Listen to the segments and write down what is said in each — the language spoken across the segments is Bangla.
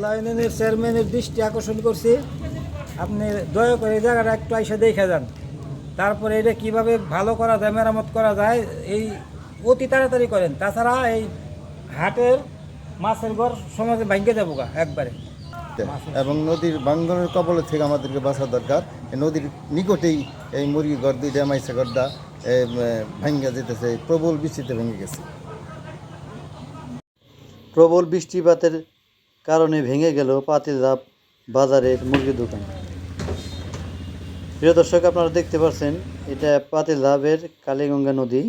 সুল্লা ইউনিয়নের চেয়ারম্যানের দৃষ্টি আকর্ষণ করছি, আপনি দয়া করে এই জায়গাটা একটু আইসা দেখে যান। তারপরে এটা কিভাবে ভালো করা যায়, মেরামত করা যায়, এই অতি তাড়াতাড়ি করেন। তাছাড়া এই হাটের মাছের ঘর সমাজে ভাঙ্গে যাবো গা একবারে। এবং নদীর ভাঙ্গনের কবলে থেকে আমাদেরকে বাঁচা দরকার। এই নদীর নিকটেই এই মুরগি ঘর দুইটা মাইসা ঘরটা ভাঙ্গা যেতেছে, প্রবল বৃষ্টিতে ভেঙে গেছে। প্রবল বৃষ্টিপাতের কারণে ভেঙে গেল পাতিলধাপ বাজারের মুরগির দোকান। প্রিয় দর্শক, আপনারা দেখতে পাচ্ছেন এটা পাতিলধাপের কালীগঙ্গা নদী।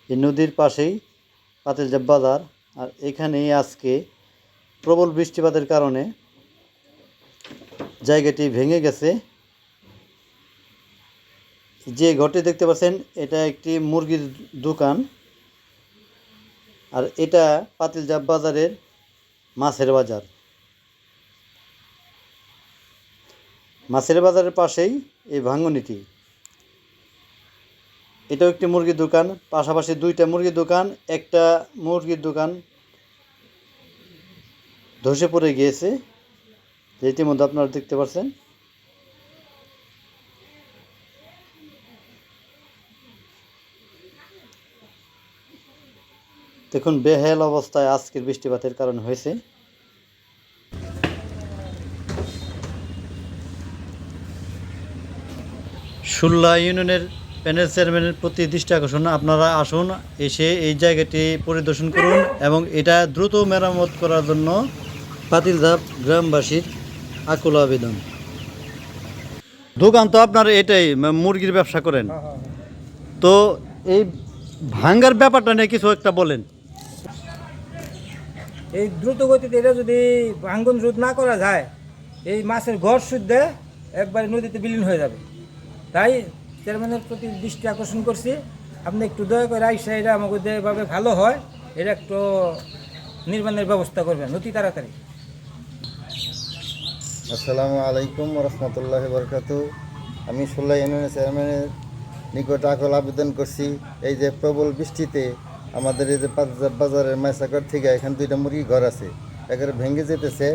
এই নদীর পাশেই পাতিলধাপ বাজার। আর এখানেই আজকে প্রবল বৃষ্টিপাতের কারণে জায়গাটি ভেঙে গেছে। যে ঘরটি দেখতে পাচ্ছেন এটা একটি মুরগির দোকান, আর এটা পাতিলধাপ বাজারের মাছের বাজার। মাছের বাজারের পাশেই এই ভাঙ্গনিটি। এটাও একটি মুরগির দোকান, পাশাপাশি দুইটা মুরগির দোকান। একটা মুরগির দোকান ধসে পড়ে গিয়েছে, ইতিমধ্যে আপনারা দেখতে পাচ্ছেন। দেখুন বেহাল অবস্থায় আজকের বৃষ্টিপাতের কারণে হয়েছে। সুল্লা ইউনিয়নের প্যানেল চেয়ারম্যানের প্রতি দৃষ্টি আকর্ষণ, আপনারা আসুন, এসে এই জায়গাটি পরিদর্শন করুন এবং এটা দ্রুত মেরামত করার জন্য পাতিলধাপ গ্রামবাসীর আকুল আবেদন। দোকান তো আপনার এটাই মুরগির ব্যবসা করেন, তো এই ভাঙ্গার ব্যাপারটা নিয়ে কিছু একটা বলেন। এই দ্রুত গতিতে এটা যদি ভাঙ্গন রোধ না করা যায়, এই মাছের ঘর শুদ্ধে একবারে নদীতে বিলীন হয়ে যাবে। তাই চেয়ারম্যানের প্রতি দৃষ্টি আকর্ষণ করছি, আপনি একটু দয়া করে আইসা এটা আমাকে যেভাবে ভালো হয় এটা একটু নির্মাণের ব্যবস্থা করবেন অতি তাড়াতাড়ি। আসসালামু আলাইকুম রহমতুল্লাহ বরকাতু। আমি সুল্লা ইউনিয়নের চেয়ারম্যানের নিকট আকুল আবেদন করছি, এই যে প্রবল বৃষ্টিতে আমাদের এই যে পাতিলধাপ বাজারের মাইসাঘর থেকে এখানে দুইটা মুরগি ঘর আছে, একেবারে ভেঙে যেতেছে।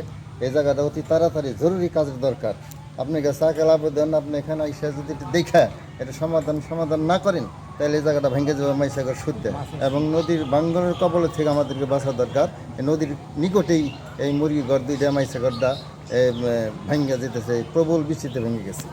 এই জায়গাটা অতি তাড়াতাড়ি জরুরি কাজের দরকার। আপনি কাছে আকুল আবেদন, আপনি এখানে এসে যদি এটা দেখা এটা সমাধান না করেন, তাহলে এই জায়গাটা ভেঙে যাবে মাইসাঘর শুদ্ধে। এবং নদীর ভাঙ্গনের কবলে থেকে আমাদেরকে বাঁচা দরকার। এই নদীর নিকটেই এই মুরগি ঘর দুইটা মাইসাঘরটা ভাঙ্গা যেতেছে, প্রবল বৃষ্টিতে ভেঙে গেছে।